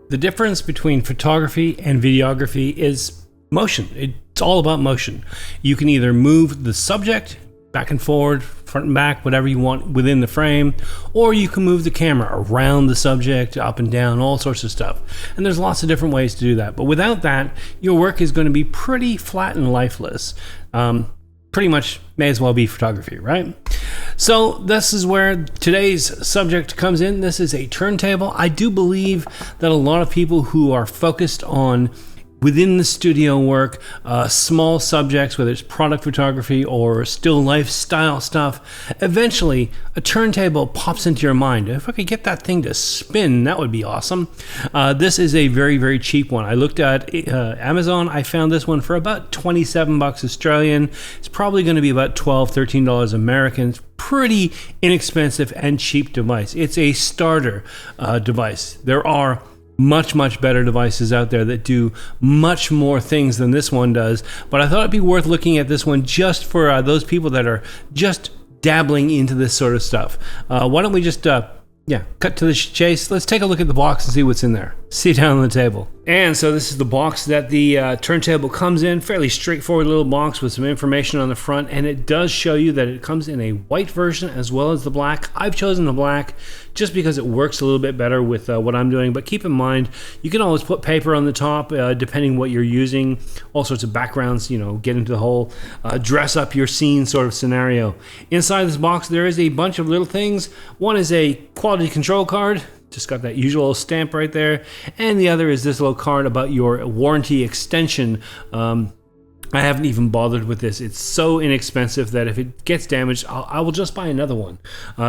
The difference between photography and videography is motion. It's all about motion. You can either move the subject back and forward, front and back, whatever you want within the frame, or you can move the camera around the subject, up and down, all sorts of stuff. And there's lots of different ways to do that. But without that, your work is going to be pretty flat and lifeless. Pretty much may as well be photography, right? So this is where today's subject comes in. This is a turntable. I do believe that a lot of people who are focused on within the studio work, small subjects, whether it's product photography or still lifestyle stuff, eventually a turntable pops into your mind. If I could get that thing to spin, that would be awesome. This is a very, very cheap one. I looked at Amazon. I found this one for about 27 bucks Australian. It's probably going to be about $12, $13 American. It's pretty inexpensive and cheap device. It's a starter device. There are much better devices out there that do much more things than this one does, but I thought it'd be worth looking at this one just for those people that are just dabbling into this sort of stuff. Why don't we just cut to the chase. Let's take a look at the box and see what's in there. See down on the table. And so this is the box that the turntable comes in. Fairly straightforward little box with some information on the front, and it does show you that it comes in a white version as well as the black. I've chosen the black just because it works a little bit better with what I'm doing, but keep in mind you can always put paper on the top depending what you're using, all sorts of backgrounds, get into the whole dress up your scene sort of scenario. Inside this box there is a bunch of little things. One is a quality control card. Just got that usual stamp right there. And the other is this little card about your warranty extension. I haven't even bothered with this. It's so inexpensive that if it gets damaged, I will just buy another one.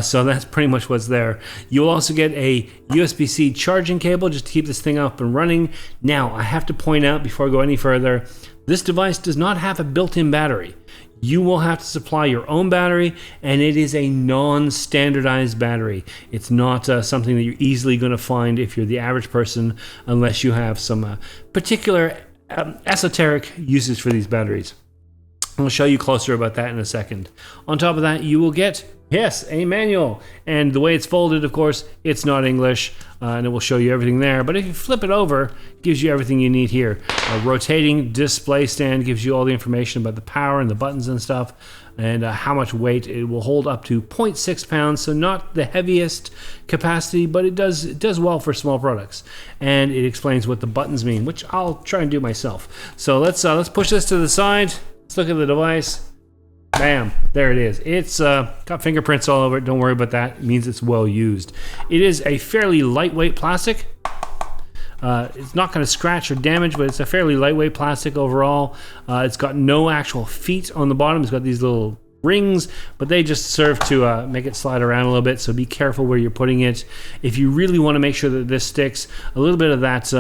So that's pretty much what's there. You'll also get a USB-C charging cable just to keep this thing up and running. Now, I have to point out before I go any further, this device does not have a built-in battery. You will have to supply your own battery, and it is a non-standardized battery. It's not something that you're easily going to find if you're the average person, unless you have some particular esoteric uses for these batteries. I'll show you closer about that in a second. On top of that, you will get, yes, a manual. And the way it's folded, of course, it's not English, and it will show you everything there. But if you flip it over, it gives you everything you need here. A rotating display stand gives you all the information about the power and the buttons and stuff, and how much weight. It will hold up to 0.6 pounds, so not the heaviest capacity, but it does well for small products. And it explains what the buttons mean, which I'll try and do myself. So let's push this to the side. Let's look at the device. Bam, there it is. It's got fingerprints all over it. Don't worry about that. It means it's well used. It is a fairly lightweight plastic. It's not going to scratch or damage, but it's a fairly lightweight plastic overall. It's got no actual feet on the bottom. It's got these little rings, but they just serve to make it slide around a little bit, so be careful where you're putting it. If you really want to make sure that this sticks, a little bit of that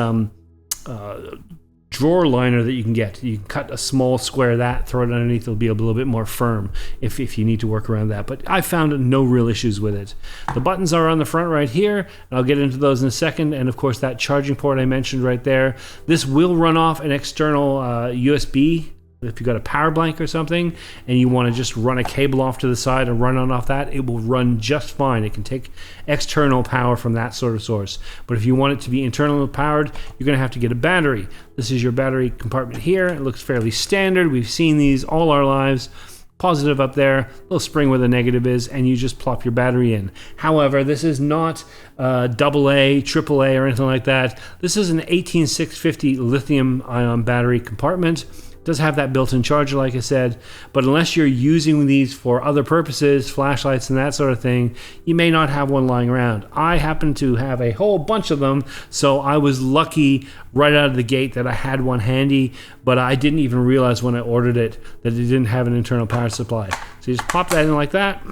drawer liner that you can cut a small square of that, throw it underneath. It'll be a little bit more firm if you need to work around that, but I found no real issues with it. The buttons are on the front right here, and I'll get into those in a second. And of course that charging port I mentioned right there, this will run off an external USB. If you've got a power blank or something and you want to just run a cable off to the side and run on off that, it will run just fine. It can take external power from that sort of source. But if you want it to be internally powered, you're going to have to get a battery. This is your battery compartment here. It looks fairly standard. We've seen these all our lives. Positive up there, little spring where the negative is, and you just plop your battery in. However, this is not AA, AAA, or anything like that. This is an 18650 lithium-ion battery compartment. Does have that built-in charger, like I said, but unless you're using these for other purposes, flashlights and that sort of thing, you may not have one lying around. I happen to have a whole bunch of them, so I was lucky right out of the gate that I had one handy, but I didn't even realize when I ordered it that it didn't have an internal power supply. So you just pop that in like that,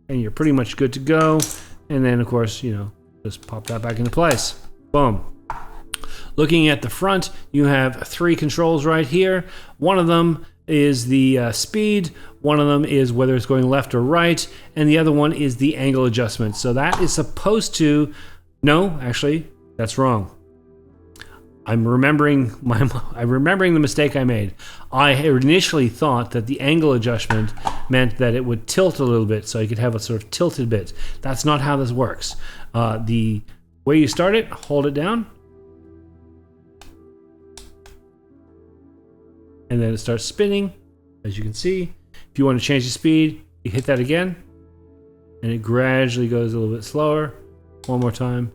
and you're pretty much good to go. And then, of course, just pop that back into place. Boom. Looking at the front, you have 3 controls right here. One of them is the speed, one of them is whether it's going left or right, and the other one is the angle adjustment. So that is supposed to... No, actually, that's wrong. I'm remembering the mistake I made. I initially thought that the angle adjustment meant that it would tilt a little bit, so you could have a sort of tilted bit. That's not how this works. The way you start it, hold it down, and then it starts spinning, as you can see. If you want to change the speed, you hit that again, and it gradually goes a little bit slower. One more time,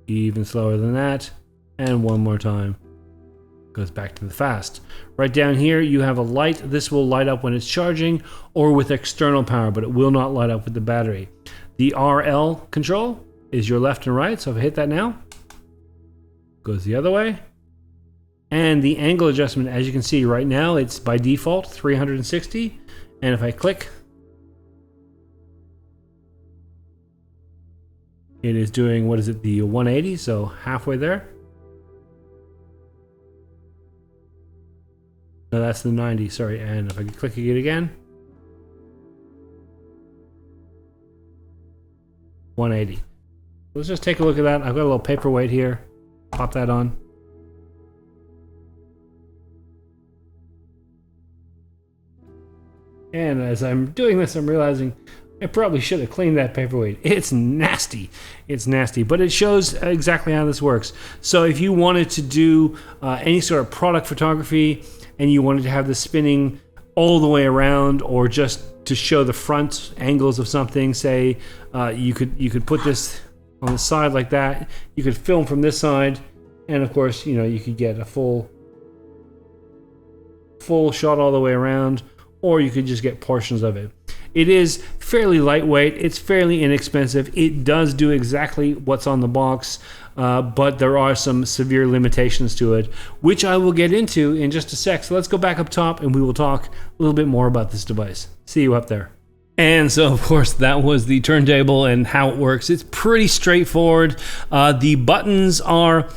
even slower than that, and one more time. Goes back to the fast. Right down here, you have a light. This will light up when it's charging or with external power, but it will not light up with the battery. The RL control is your left and right, so if I hit that now, goes the other way. And the angle adjustment, as you can see right now, it's by default 360. And if I click, it is doing, what is it, the 180, so halfway there. No, that's the 90, sorry. And if I click it again, 180. Let's just take a look at that. I've got a little paperweight here. Pop that on. And as I'm doing this, I'm realizing I probably should have cleaned that paperweight. It's nasty. It's nasty, but it shows exactly how this works. So if you wanted to do any sort of product photography and you wanted to have this spinning all the way around, or just to show the front angles of something, say you could put this on the side like that. You could film from this side, and of course, you know, you could get a full shot all the way around, or you could just get portions of it. It is fairly lightweight. It's fairly inexpensive. It does do exactly what's on the box, but there are some severe limitations to it, which I will get into in just a sec. So let's go back up top and we will talk a little bit more about this device. See you up there. And so, of course, that was the turntable and how it works. It's pretty straightforward. The buttons are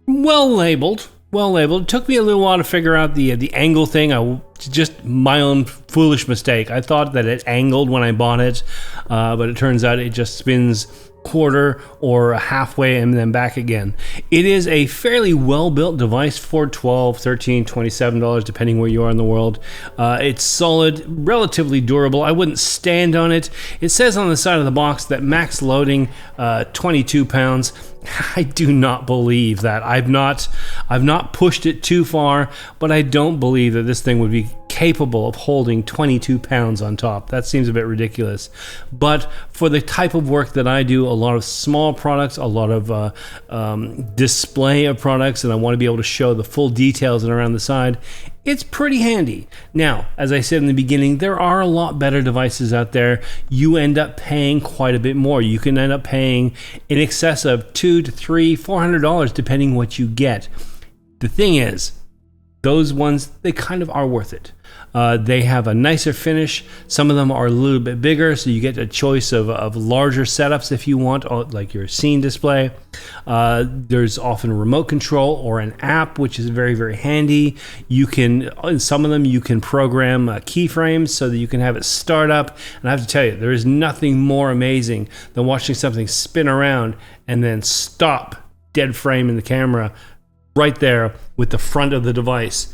well labeled. It took me a little while to figure out the angle thing. Just my own foolish mistake. I thought that it angled when I bought it, but it turns out it just spins quarter or halfway and then back again. It is a fairly well-built device for $12, $13, $27, depending where you are in the world. It's solid, relatively durable. I wouldn't stand on it. It says on the side of the box that max loading 22 pounds. I do not believe that. I've not pushed it too far, but I don't believe that this thing would be capable of holding 22 pounds on top. That seems a bit ridiculous. But for the type of work that I do, a lot of small products, a lot of display of products, and I want to be able to show the full details and around the side, it's pretty handy. Now, as I said in the beginning, there are a lot better devices out there. You end up paying quite a bit more. You can end up paying in excess of $200 to $300, $400, depending what you get. The thing is, those ones, they kind of are worth it. They have a nicer finish. Some of them are a little bit bigger, so you get a choice of larger setups if you want, like your scene display. There's often a remote control or an app, which is very, very handy. You can, in some of them, you can program keyframes so that you can have it start up. And I have to tell you, there is nothing more amazing than watching something spin around and then stop dead frame in the camera right there with the front of the device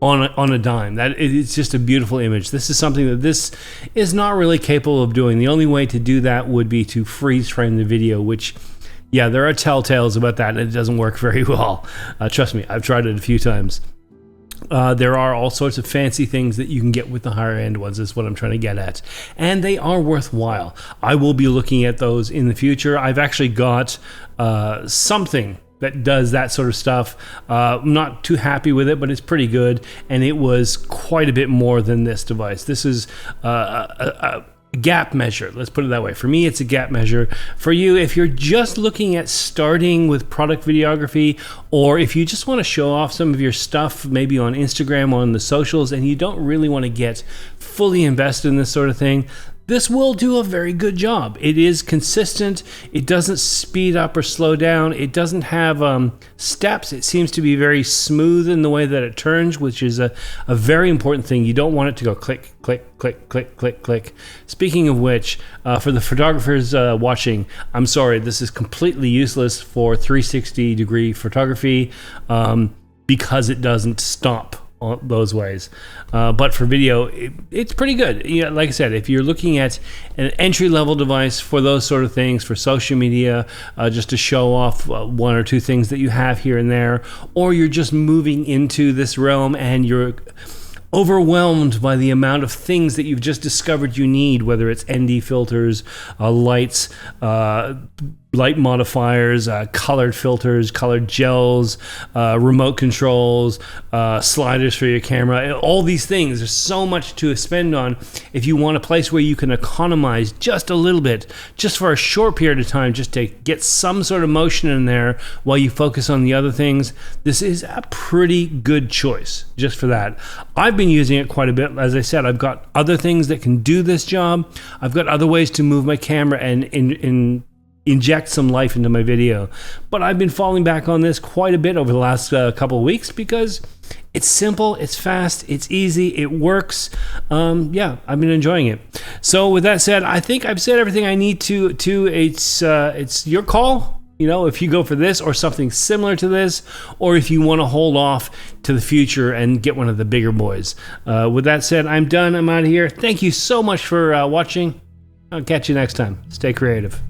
on a dime. It's just a beautiful image. This is something that this is not really capable of doing. The only way to do that would be to freeze frame the video, which, yeah, there are telltales about that, and it doesn't work very well. Trust me, I've tried it a few times. There are all sorts of fancy things that you can get with the higher end ones, is what I'm trying to get at. And they are worthwhile. I will be looking at those in the future. I've actually got something that does that sort of stuff. I'm not too happy with it, but it's pretty good, and it was quite a bit more than this device. This is a gap measure, let's put it that way. For me, it's a gap measure. For you, if you're just looking at starting with product videography, or if you just want to show off some of your stuff, maybe on Instagram or on the socials, and you don't really want to get fully invested in this sort of thing, this will do a very good job. It is consistent. It doesn't speed up or slow down. It doesn't have steps. It seems to be very smooth in the way that it turns, which is a very important thing. You don't want it to go click, click, click, click, click, click. Speaking of which, for the photographers watching, I'm sorry, this is completely useless for 360-degree photography because it doesn't stop those ways. But for video, it's pretty good. Yeah, like I said, if you're looking at an entry-level device for those sort of things, for social media, just to show off one or two things that you have here and there, or you're just moving into this realm and you're overwhelmed by the amount of things that you've just discovered you need, whether it's ND filters, lights, light modifiers, colored filters, colored gels, remote controls, sliders for your camera, all these things. There's so much to spend on. If you want a place where you can economize just a little bit, just for a short period of time, just to get some sort of motion in there while you focus on the other things, this is a pretty good choice just for that. I've been using it quite a bit. As I said, I've got other things that can do this job. I've got other ways to move my camera and inject some life into my video. But I've been falling back on this quite a bit over the last couple of weeks because it's simple, it's fast, it's easy, it works. Yeah, I've been enjoying it. So with that said, I think I've said everything I need to. It's your call. You know, if you go for this or something similar to this, or if you want to hold off to the future and get one of the bigger boys. With that said, I'm done. I'm out of here. Thank you so much for watching. I'll catch you next time. Stay creative.